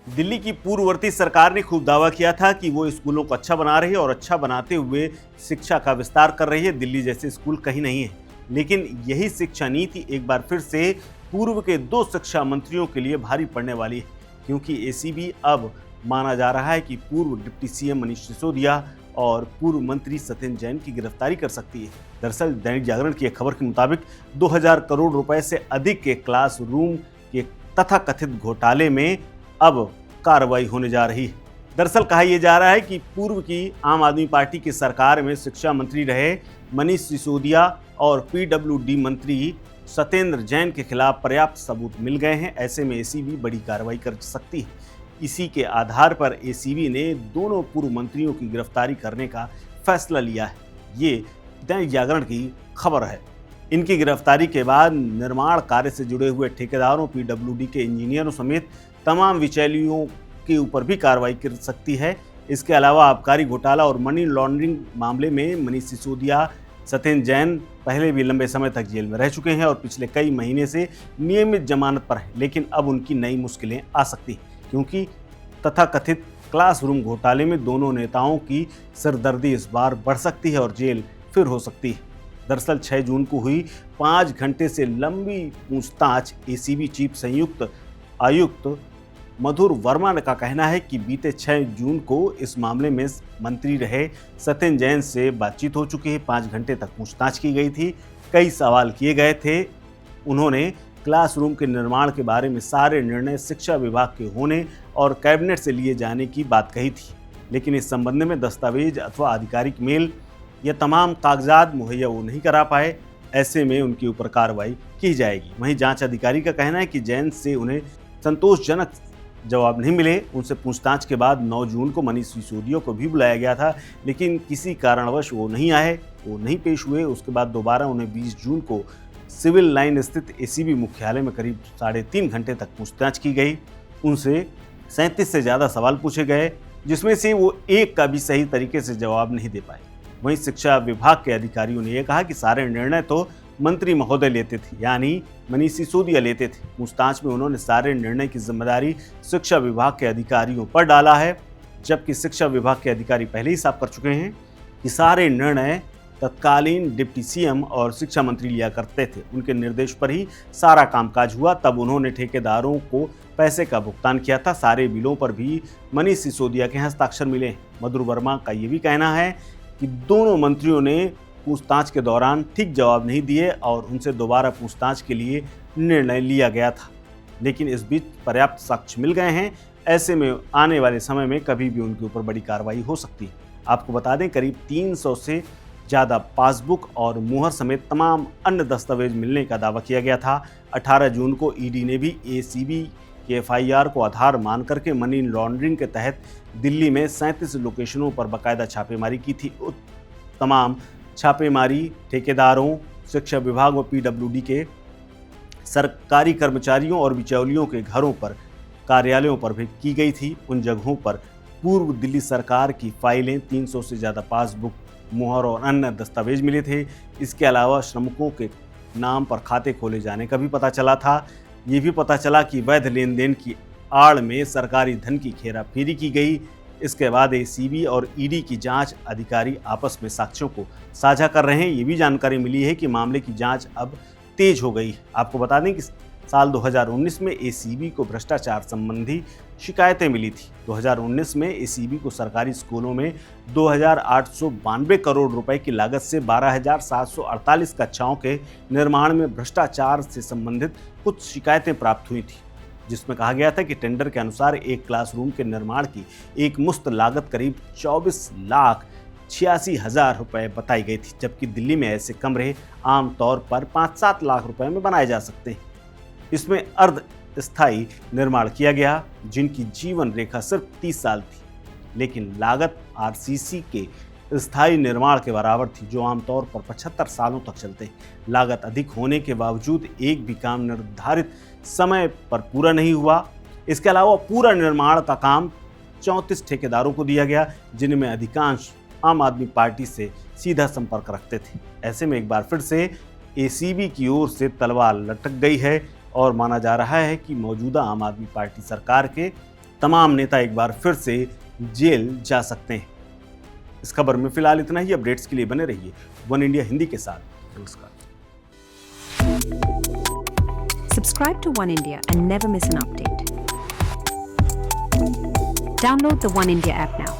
दिल्ली की पूर्ववर्ती सरकार ने खूब दावा किया था कि वो स्कूलों को अच्छा बना रही है और अच्छा बनाते हुए शिक्षा का विस्तार कर रही है। दिल्ली जैसे स्कूल कहीं नहीं है। लेकिन यही शिक्षा नीति एक बार फिर से पूर्व के दो शिक्षा मंत्रियों के लिए भारी पड़ने वाली है, क्योंकि एसीबी अब माना जा रहा है कि पूर्व डिप्टी सीएम मनीष सिसोदिया और पूर्व मंत्री सत्येंद्र जैन की गिरफ्तारी कर सकती है। दरअसल दैनिक जागरण की एक खबर के मुताबिक 2000 करोड़ रुपए से अधिक के क्लासरूम के तथाकथित घोटाले में अब कार्रवाई होने जा रही है। दरअसल कहा यह जा रहा है कि पूर्व की आम आदमी पार्टी की सरकार में शिक्षा मंत्री रहे मनीष सिसोदिया और पीडब्ल्यूडी मंत्री सत्येंद्र जैन के खिलाफ पर्याप्त सबूत मिल गए हैं। ऐसे में एसीबी बड़ी कार्रवाई कर सकती है। इसी के आधार पर एसीबी ने दोनों पूर्व मंत्रियों की गिरफ्तारी करने का फैसला लिया है। ये दैनिक जागरण की खबर है। इनकी गिरफ्तारी के बाद निर्माण कार्य से जुड़े हुए ठेकेदारों, पीडब्ल्यूडी के इंजीनियरों समेत तमाम बिचौलियों के ऊपर भी कार्रवाई कर सकती है। इसके अलावा आबकारी घोटाला और मनी लॉन्ड्रिंग मामले में मनीष सिसोदिया, सत्येंद्र जैन पहले भी लंबे समय तक जेल में रह चुके हैं और पिछले कई महीने से नियमित जमानत पर हैं। लेकिन अब उनकी नई मुश्किलें आ सकती हैं, क्योंकि तथाकथित क्लासरूम घोटाले में दोनों नेताओं की सिरदर्दी इस बार बढ़ सकती है और जेल फिर हो सकती है। दरअसल 6 जून को हुई 5 घंटे से लंबी पूछताछ एसीबी चीफ संयुक्त आयुक्त मधुर वर्मा का कहना है कि बीते 6 जून को इस मामले में मंत्री रहे सत्येंद्र जैन से बातचीत हो चुकी है। 5 घंटे तक पूछताछ की गई थी, कई सवाल किए गए थे। उन्होंने क्लासरूम के निर्माण के बारे में सारे निर्णय शिक्षा विभाग के होने और कैबिनेट से लिए जाने की बात कही थी। लेकिन इस संबंध में दस्तावेज अथवा आधिकारिक मेल या तमाम कागजात मुहैया वो नहीं करा पाए। ऐसे में उनके ऊपर कार्रवाई की जाएगी। वहीं जांच अधिकारी का कहना है कि जैन से उन्हें संतोषजनक जवाब नहीं मिले। उनसे पूछताछ के बाद 9 जून को मनीष सिसोदिया को भी बुलाया गया था, लेकिन किसी कारणवश वो नहीं आए, वो नहीं पेश हुए। उसके बाद दोबारा उन्हें 20 जून को सिविल लाइन स्थित एसीबी मुख्यालय में करीब 3.5 घंटे तक पूछताछ की गई। उनसे 37 से ज़्यादा सवाल पूछे गए, जिसमें से वो एक का भी सही तरीके से जवाब नहीं दे पाए। वहीं शिक्षा विभाग के अधिकारियों ने यह कहा कि सारे निर्णय तो मंत्री महोदय लेते थे, यानी मनीष सिसोदिया लेते थे। पूछताछ में उन्होंने सारे निर्णय की जिम्मेदारी शिक्षा विभाग के अधिकारियों पर डाला है, जबकि शिक्षा विभाग के अधिकारी पहले ही साफ कर चुके हैं कि सारे निर्णय तत्कालीन डिप्टी सीएम और शिक्षा मंत्री लिया करते थे। उनके निर्देश पर ही सारा कामकाज हुआ। तब उन्होंने ठेकेदारों को पैसे का भुगतान किया था। सारे बिलों पर भी मनीष सिसोदिया के हस्ताक्षर मिले। मधुर वर्मा का ये भी कहना है कि दोनों मंत्रियों ने पूछताछ के दौरान ठीक जवाब नहीं दिए और उनसे दोबारा पूछताछ के लिए निर्णय लिया गया था। लेकिन इस बीच पर्याप्त साक्ष्य मिल गए हैं। ऐसे में आने वाले समय में कभी भी उनके ऊपर बड़ी कार्रवाई हो सकती है। आपको बता दें, करीब 300 से ज़्यादा पासबुक और मुहर समेत तमाम अन्य दस्तावेज मिलने का दावा किया गया था। 18 जून को ईडी ने भी एसीबी के एफआईआर को आधार मान करके मनी लॉन्ड्रिंग के तहत दिल्ली में 37 लोकेशनों पर बाकायदा छापेमारी की थी। तमाम छापेमारी ठेकेदारों, शिक्षा विभाग और पीडब्ल्यूडी के सरकारी कर्मचारियों और बिचौलियों के घरों पर, कार्यालयों पर भी की गई थी। उन जगहों पर पूर्व दिल्ली सरकार की फाइलें, 300 से ज़्यादा पासबुक, मुहर और अन्य दस्तावेज मिले थे। इसके अलावा श्रमिकों के नाम पर खाते खोले जाने का भी पता चला था। ये भी पता चला कि वैध लेन देन की आड़ में सरकारी धन की खेराफेरी की गई। इसके बाद एसीबी और ईडी की जांच अधिकारी आपस में साक्ष्यों को साझा कर रहे हैं। ये भी जानकारी मिली है कि मामले की जांच अब तेज हो गई। आपको बता दें कि साल 2019 में एसीबी को भ्रष्टाचार संबंधी शिकायतें मिली थी। 2019 में एसीबी को सरकारी स्कूलों में 2,892 करोड़ रुपए की लागत से 12,748 कक्षाओं के निर्माण में भ्रष्टाचार से संबंधित कुछ शिकायतें प्राप्त हुई थी, जिसमें कहा गया था कि टेंडर के अनुसार एक क्लासरूम के निर्माण की एक मुश्त लागत करीब 24,86,000 रुपए बताई गई थी, जबकि दिल्ली में ऐसे कमरे आमतौर पर 5-7 लाख रुपए में बनाए जा सकते हैं। इसमें अर्ध स्थायी निर्माण किया गया, जिनकी जीवन रेखा सिर्फ 30 साल थी, लेकिन लागत आरसीसी के स्थायी निर्माण के बराबर थी, जो आमतौर पर 75 सालों तक चलते हैं। लागत अधिक होने के बावजूद एक भी काम निर्धारित समय पर पूरा नहीं हुआ। इसके अलावा पूरा निर्माण का काम 34 ठेकेदारों को दिया गया, जिनमें अधिकांश आम आदमी पार्टी से सीधा संपर्क रखते थे। ऐसे में एक बार फिर से एसीबी की ओर से तलवार लटक गई है और माना जा रहा है कि मौजूदा आम आदमी पार्टी सरकार के तमाम नेता एक बार फिर से जेल जा सकते हैं। इस खबर में फिलहाल इतना ही। अपडेट्स के लिए बने रहिए वन इंडिया हिंदी के साथ। नमस्कार। Subscribe to One India and never miss an update. Download the One India app now.